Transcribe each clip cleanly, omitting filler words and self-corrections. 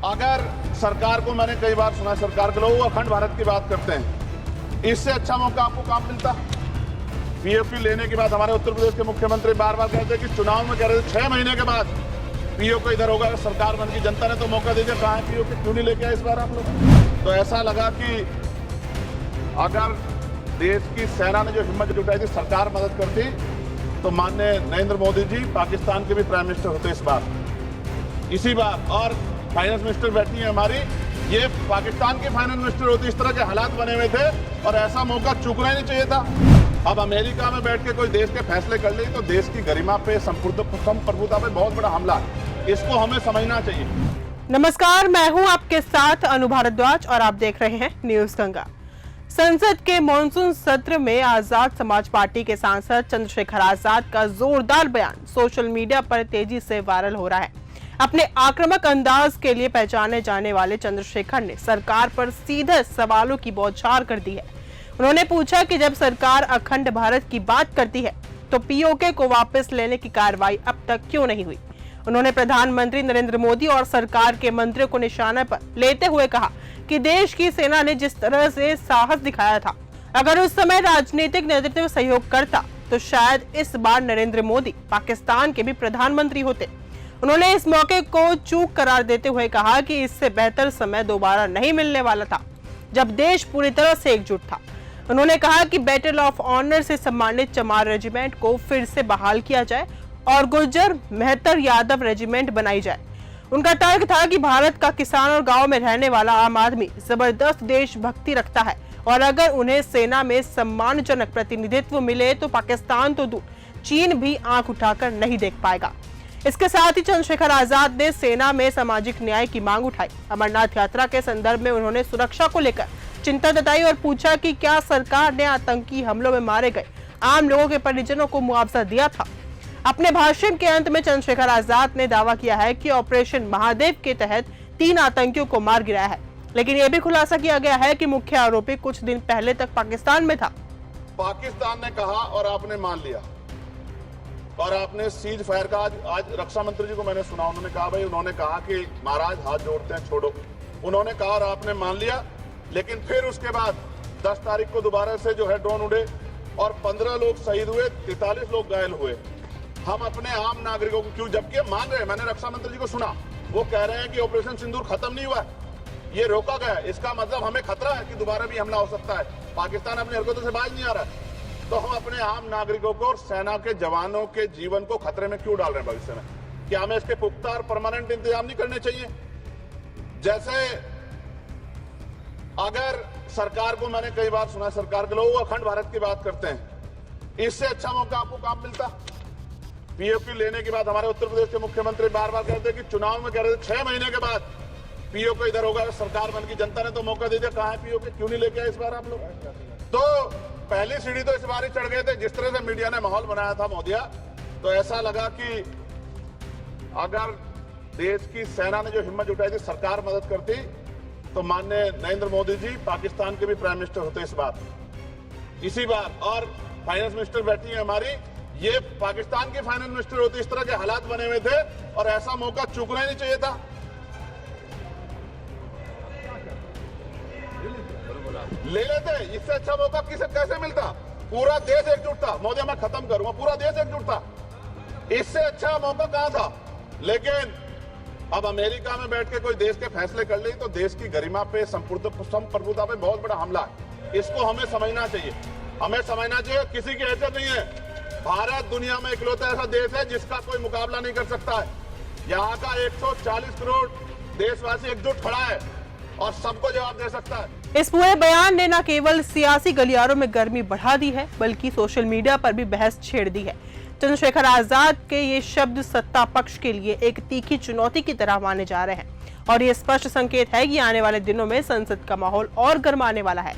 अगर सरकार को, मैंने कई बार सुना सरकार के लोग अखंड भारत की बात करते हैं, इससे अच्छा मौका आपको काम मिलता। पीओक्यू लेने के बाद हमारे उत्तर प्रदेश के मुख्यमंत्री बार बार कहते हैं कि चुनाव में कह रहे थे 6 महीने के बाद पीओक्यू इधर होगा, सरकार बन की जनता ने तो मौका दे दिया। कहाँ है पीओक्यू, क्यों नहीं लेके आए इस बार आप लोग? तो ऐसा लगा कि अगर देश की सेना ने जो हिम्मत जुटाई थी, सरकार मदद करती, तो माननीय नरेंद्र मोदी जी पाकिस्तान के भी प्राइम मिनिस्टर होते इस बार, इसी बार। और फाइनेंस मिनिस्टर बैठी है हमारी, ये पाकिस्तान की फाइनेंस मिनिस्टर होती। इस तरह के हालात बने हुए थे और ऐसा मौका चूकना ही नहीं चाहिए था। अब अमेरिका में बैठ के कोई देश के फैसले कर ले तो देश की गरिमा पे, संप्रभुता पे बहुत बड़ा हमला है। इसको हमें समझना चाहिए। नमस्कार, मैं हूं आपके साथ अनु भारद्वाज और आप देख रहे हैं न्यूज गंगा। संसद के मॉनसून सत्र में आजाद समाज पार्टी के सांसद चंद्रशेखर आजाद का जोरदार बयान सोशल मीडिया पर तेजी से वायरल हो रहा है। अपने आक्रामक अंदाज के लिए पहचाने जाने वाले चंद्रशेखर ने सरकार पर सीधे सवालों की बौछार कर दी है। उन्होंने पूछा कि जब सरकार अखंड भारत की बात करती है तो पीओके को वापस लेने की कार्रवाई अब तक क्यों नहीं हुई। उन्होंने प्रधानमंत्री नरेंद्र मोदी और सरकार के मंत्रियों को निशाने पर लेते हुए कहा कि देश की सेना ने जिस तरह से साहस दिखाया था, अगर उस समय राजनीतिक नेतृत्व सहयोग करता तो शायद इस बार नरेंद्र मोदी पाकिस्तान के भी प्रधानमंत्री होते। उन्होंने इस मौके को चूक करार देते हुए कहा कि इससे बेहतर समय दोबारा नहीं मिलने वाला था जब देश पूरी तरह से एकजुट था। उन्होंने कहा कि बैटल ऑफ ऑनर से सम्मानित चमार रेजिमेंट को फिर से बहाल किया जाए और गुर्जर मेहतर यादव रेजिमेंट बनाई जाए। उनका तर्क था कि भारत का किसान और गांव में रहने वाला आम आदमी जबरदस्त देशभक्ति रखता है और अगर उन्हें सेना में सम्मानजनक प्रतिनिधित्व मिले तो पाकिस्तान तो दूर, चीन भी आंख उठाकर नहीं देख पाएगा। इसके साथ ही चंद्रशेखर आजाद ने सेना में सामाजिक न्याय की मांग उठाई। अमरनाथ यात्रा के संदर्भ में उन्होंने सुरक्षा को लेकर चिंता जताई और पूछा कि क्या सरकार ने आतंकी हमलों में मारे गए आम लोगों के परिजनों को मुआवजा दिया था। अपने भाषण के अंत में चंद्रशेखर आजाद ने दावा किया है कि ऑपरेशन महादेव के तहत 3 आतंकियों को मार गिराया है, लेकिन यह भी खुलासा किया गया है कि मुख्य आरोपी कुछ दिन पहले तक पाकिस्तान में था। पाकिस्तान ने कहा और आपने मान लिया और आपने सीज फायर का आज रक्षा मंत्री जी को मैंने सुना, उन्होंने कहा भाई, उन्होंने कहा कि महाराज हाथ जोड़ते हैं, छोड़ो। उन्होंने कहा और आपने मान लिया, लेकिन फिर उसके बाद 10 तारीख को दोबारा से जो है ड्रोन उड़े और 15 लोग शहीद हुए, 43 लोग घायल हुए। हम अपने आम नागरिकों को क्यों, जबकि मान रहे हैं, मैंने रक्षा मंत्री जी को सुना, वो कह रहे हैं कि ऑपरेशन सिंदूर खत्म नहीं हुआ है, ये रोका गया है। इसका मतलब हमें खतरा है कि दोबारा भी हमला हो सकता है। पाकिस्तान अपनी हरकतों से बाज नहीं आ रहा है, तो हम अपने आम नागरिकों को और सेना के जवानों के जीवन को खतरे में क्यों डाल रहे हैं भविष्य में? क्या हमें इसके पुख्ता और परमानेंट इंतजाम नहीं करने चाहिए? जैसे अगर सरकार को, मैंने कई बार सुना सरकार के लोग अखंड भारत की बात करते हैं, इससे अच्छा मौका आपको काम मिलता। पीओक्यू लेने के बाद हमारे उत्तर प्रदेश के मुख्यमंत्री बार बार कहते हैं कि चुनाव में कह रहे थे 6 महीने के बाद पीओक्यू इधर होगा, सरकार बन की जनता ने तो मौका दे दिया। कहाँ है पीओक्यू, क्यों नहीं लेके आए इस बार आप लोग? तो पहली सीढ़ी तो इस बार ही चढ़ गए थे, जिस तरह से मीडिया ने माहौल बनाया था मोदिया, तो ऐसा लगा कि अगर देश की सेना ने जो हिम्मत जुटाई थी, सरकार मदद करती, तो माननीय नरेंद्र मोदी जी पाकिस्तान के भी प्राइम मिनिस्टर होते इस बार, इसी बार। और फाइनेंस मिनिस्टर बैठी है हमारी, ये पाकिस्तान की फाइनेंस मिनिस्टर होती। इस तरह के हालात बने हुए थे और ऐसा मौका चूकना ही नहीं चाहिए था। ले लेते, इससे अच्छा मौका किसे कैसे मिलता? पूरा देश एकजुट था। मोदी, मैं खत्म करूंगा, पूरा देश एकजुट था, इससे अच्छा मौका कहां था? लेकिन अब अमेरिका में बैठ के कोई देश के फैसले कर ले तो देश की गरिमा पे, संप्रभुता पे बहुत बड़ा हमला है। इसको हमें समझना चाहिए। हमें समझना चाहिए किसी की हैसियत नहीं है। भारत दुनिया में इकलौता ऐसा देश है जिसका कोई मुकाबला नहीं कर सकता है। यहाँ का 140 करोड़ देशवासी एकजुट खड़ा है और सबको जवाब दे सकता है। इस पूरे बयान ने न केवल सियासी गलियारों में गर्मी बढ़ा दी है, बल्कि सोशल मीडिया पर भी बहस छेड़ दी है। चंद्रशेखर आजाद के ये शब्द सत्ता पक्ष के लिए एक तीखी चुनौती की तरह माने जा रहे हैं और ये स्पष्ट संकेत है कि आने वाले दिनों में संसद का माहौल और गर्माने वाला है।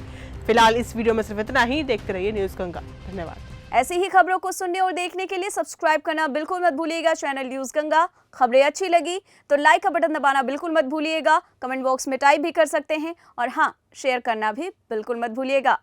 फिलहाल इस वीडियो में सिर्फ इतना ही। देखते रहिए न्यूज गंगा। धन्यवाद। ऐसी ही खबरों को सुनने और देखने के लिए सब्सक्राइब करना बिल्कुल मत भूलिएगा चैनल न्यूज गंगा। खबरें अच्छी लगी तो लाइक का बटन दबाना बिल्कुल मत भूलिएगा। कमेंट बॉक्स में टाइप भी कर सकते हैं और हाँ, शेयर करना भी बिल्कुल मत भूलिएगा।